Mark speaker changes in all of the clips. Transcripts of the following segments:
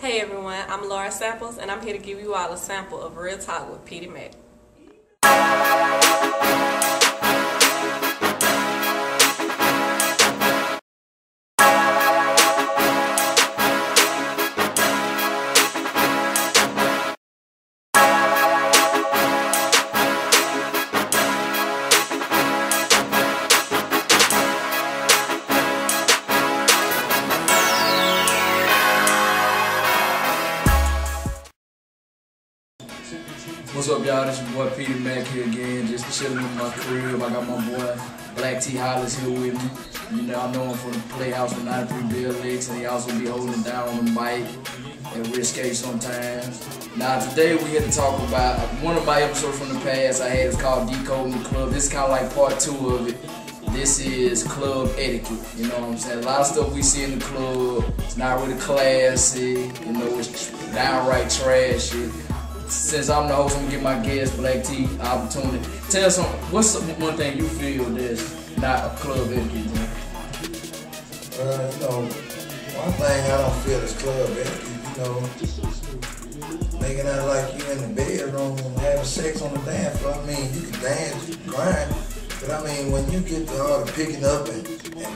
Speaker 1: Hey everyone, I'm Laura Samples and I'm here to give you all a sample of Real Talk with Petey Mac.
Speaker 2: What's up, y'all? This your boy Petey Mac here again, just chilling with my crib. I got my boy Black Tee Hollis here with me. You know, I know him from the Playhouse with 93 Bill Licks, and he also be holding down on the mic and risque sometimes. Now, today we here to talk about one of my episodes from the past I had. It's called Decoding the Club. This is kind of like part 2 of it. This is club etiquette, you know what I'm saying? A lot of stuff we see in the club, it's not really classy, you know, it's downright trashy. Since I'm the host, I'm gonna give my guest Black Tee an opportunity. Tell us what's one thing you feel that's not a club etiquette?
Speaker 3: You know, one thing I don't feel is club etiquette, you know, making out like you in the bedroom and having sex on the dance floor. I mean, you can dance, you can grind, but I mean, when you get to all the picking up and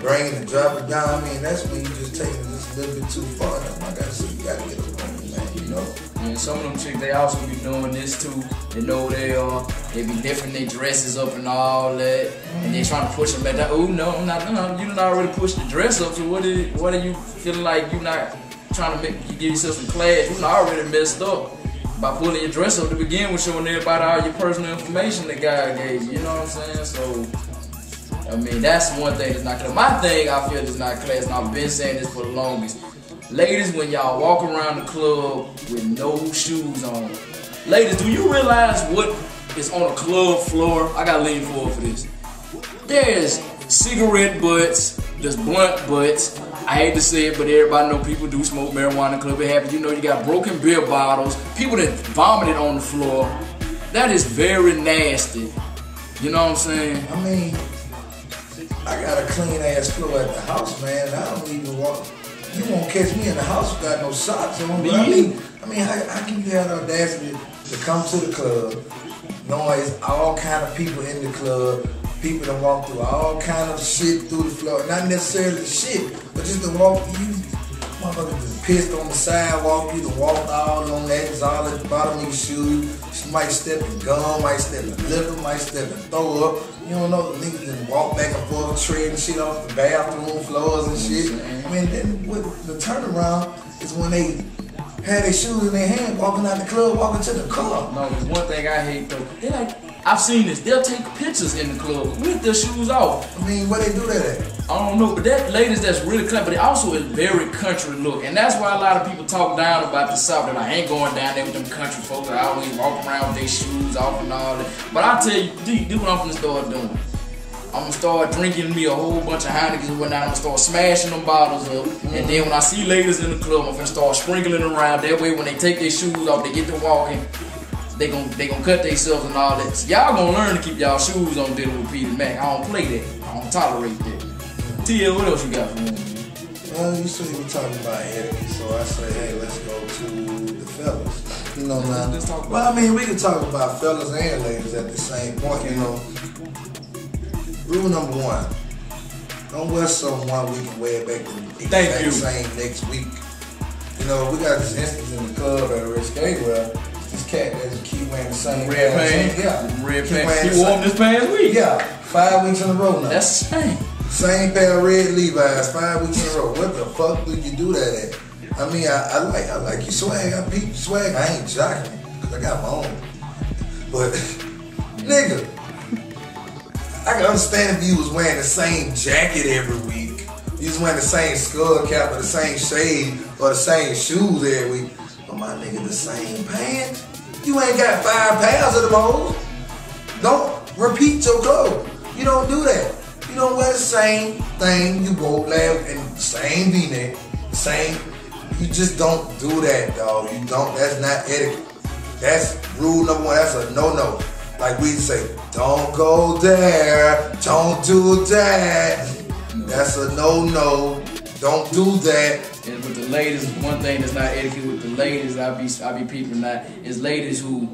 Speaker 3: bringing and dropping down, I mean, that's when you just taking it just a little bit too far. I gotta say, you gotta get a woman, man, you know.
Speaker 2: And some of them chicks, they also be doing this too. They know they are. They be different their dresses up and all that. And they trying to push them back down. Oh no, I'm not. No, you done already pushed the dress up. So what are you feeling like you not trying to you give yourself some class? You done already messed up by pulling your dress up to begin with, showing everybody all your personal information the guy gave you. You know what I'm saying? So I mean, that's one thing that's not class. My thing I feel is not class, and I've been saying this for the longest. Ladies, when y'all walk around the club with no shoes on, ladies, do you realize what is on a club floor? I gotta lean forward for this. There's cigarette butts, there's blunt butts. I hate to say it, but everybody know people do smoke marijuana in the club. It happens. You know, you got broken beer bottles, people that vomited on the floor. That is very nasty. You know what I'm saying?
Speaker 3: I mean, I got a clean ass floor at the house, man. I don't even walk. You won't catch me in the house without no socks on. But I mean, how can you have the audacity to come to the club, knowing it's all kind of people in the club, people that walk through all kind of shit through the floor, not necessarily shit, but just to walk you, motherfuckers just pissed on the sidewalk, you to walk all on that, it's all at the bottom of your shoes. She might step in gum, might step in liquor, might step in throw up. You don't know, the niggas just walk back and forth, treading shit off the bathroom floors and shit. I mean, then with the turnaround is when they had their shoes in their hand, walking out the club, walking to the car.
Speaker 2: No, there's one thing I hate though. They like, I've seen this. They'll take pictures in the club with their shoes off.
Speaker 3: I mean, where they do that at?
Speaker 2: I don't know, but that ladies that's really clever, but it also is very country look. And that's why a lot of people talk down about the South. That I ain't going down there with them country folks that always walk around with their shoes off and all that. But I tell you, do what I'm gonna start doing. I'm gonna start drinking me a whole bunch of Heinekens and whatnot. I'm gonna start smashing them bottles up. And then when I see ladies in the club, I'm gonna start sprinkling around. That way when they take their shoes off, they get to walking. They gon' cut themselves and all that. So y'all gonna learn to keep y'all shoes on dealing with Petey Mac. I don't play that. I don't tolerate that. TL, what else you got for me?
Speaker 3: Well, you said we talking about etiquette, so I say, hey, let's go to the fellas. You know, man. Well, I mean, we can talk about fellas and ladies at the same point, you know. Rule number 1, don't wear something 1 week and wear it back the exact same next week. You know, we got this instance in the club at Risque where this cat that just keep wearing the same
Speaker 2: red pants.
Speaker 3: Yeah.
Speaker 2: Red pants. He wore them this past week.
Speaker 3: Yeah. 5 weeks in a row now.
Speaker 2: That's the same.
Speaker 3: Same pair of red Levi's, 5 weeks in a row. What the fuck did you do that at? I mean, I like your swag. I peep your swag. I ain't jocking because I got my own. But, nigga, I can understand if you was wearing the same jacket every week. You was wearing the same skull cap or the same shade or the same shoes every week. But my nigga, the same pants? You ain't got 5 pairs of them hoes. Don't repeat your clothes. You don't do that. You don't wear the same thing you wore last and same V-neck, same. You just don't do that, dog. You don't. That's not etiquette. That's rule number 1. That's a no-no. Like we say, don't go there. Don't do that. That's a no-no. Don't do that.
Speaker 2: And with the ladies, one thing that's not etiquette with the ladies, I be peeping that is ladies who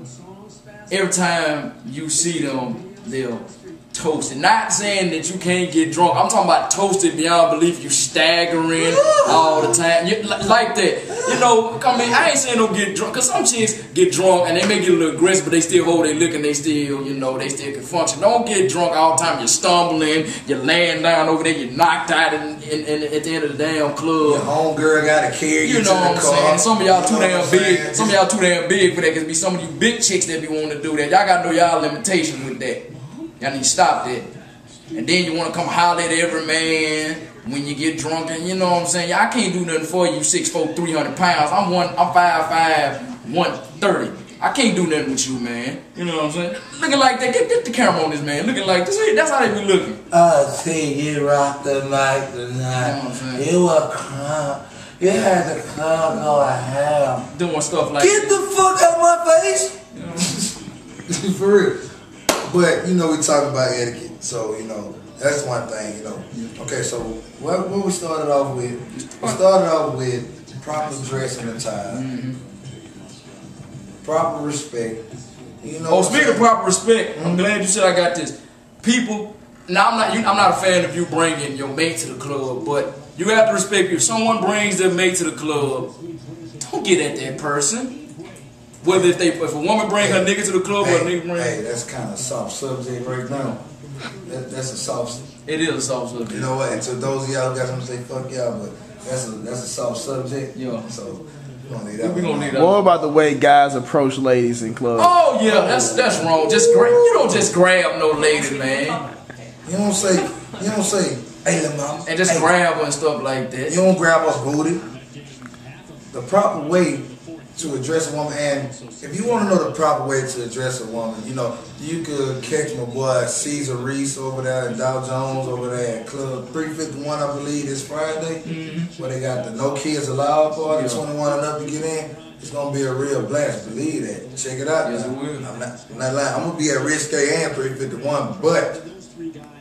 Speaker 2: every time you see them, they'll toast it. Not saying that you can't get drunk. I'm talking about toasted beyond belief. You staggering all the time. You, like that. You know, I mean, I ain't saying don't get drunk. Because some chicks get drunk and they may get a little aggressive, but they still hold their liquor and they still, you know, they still can function. Don't get drunk all the time. You're stumbling. You're laying down over there. You're knocked out at the end of the damn club.
Speaker 3: Your homegirl got to carry you to the car.
Speaker 2: You know what I'm saying? Some of y'all too damn big. Some of y'all too damn big for that. Because be some of you big chicks that be wanting to do that. Y'all got to know y'all limitations with that. Y'all need to stop that. And then you want to come holler at every man when you get drunk, and you know what I'm saying? I can't do nothing for you, 6'4", 300 pounds. I'm 5'5", 130. I can't do nothing with you, man. You know what I'm saying? Looking like that. Get the camera on this man. Looking like this. That's how they be looking.
Speaker 4: I see you rock the night tonight. You were calm. You had the club go ahead.
Speaker 2: Doing stuff like
Speaker 4: Get the fuck out of my face.
Speaker 2: You know?
Speaker 3: For real. But, you know, we talking about etiquette. So, you know, that's one thing, you know. Okay, so what we started off with? We started off with proper dress and attire. Proper respect. You know.
Speaker 2: Oh, speaking of proper respect, I'm glad you said I got this. People, now I'm not a fan of you bringing your mate to the club, but you have to respect people. If someone brings their mate to the club, don't get at that person. Whether if a woman bring her nigga to the club or a nigga bring.
Speaker 3: Hey, that's kind of soft subject right now. That's a soft.
Speaker 2: It is a soft subject.
Speaker 3: You know what? And to those of y'all who got something to say, fuck y'all, but that's a soft subject.
Speaker 2: Yeah.
Speaker 3: So we gonna need that.
Speaker 2: We gonna need that.
Speaker 5: What about the way guys approach ladies in clubs?
Speaker 2: Oh yeah, that's wrong. You don't just grab no lady, man.
Speaker 3: You don't say, hey little mama.
Speaker 2: And just grab her and stuff like that.
Speaker 3: You don't grab her booty. The proper way to address a woman, and if you want to know the proper way to address a woman, you know, you could catch my boy Caesar Reese over there at Dow Jones over there at Club 351, I believe, this Friday, where they got the No Kids Allowed party, 21 and up to get in. It's gonna be a real blast, believe that. Check it out.
Speaker 2: Yes, it will.
Speaker 3: I'm not lying. I'm gonna be at Risque and 351, but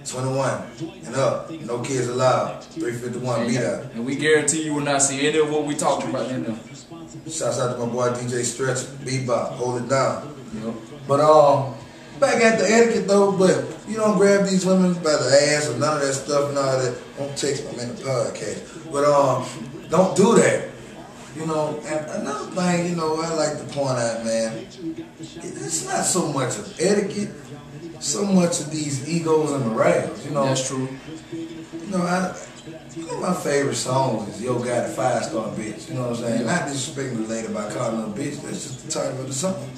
Speaker 3: 21 and up, No Kids Allowed, 351, be there.
Speaker 2: And we guarantee you will not see any of what we talking about in there.
Speaker 3: Shouts out to my boy DJ Stretcher, Bebop, hold it down.
Speaker 2: Yep.
Speaker 3: But back at the etiquette though, but you don't grab these women by the ass or none of that stuff and all that. Don't text them in the podcast. But don't do that. You know, and another thing, you know, I like to point out, man, it's not so much of etiquette, so much of these egos and morals, you know.
Speaker 2: That's true.
Speaker 3: You know, my favorite songs is Yo Got a 5-Star Bitch. You know what I'm saying? Not disrespecting the lady by calling her a bitch. That's just the title of the song.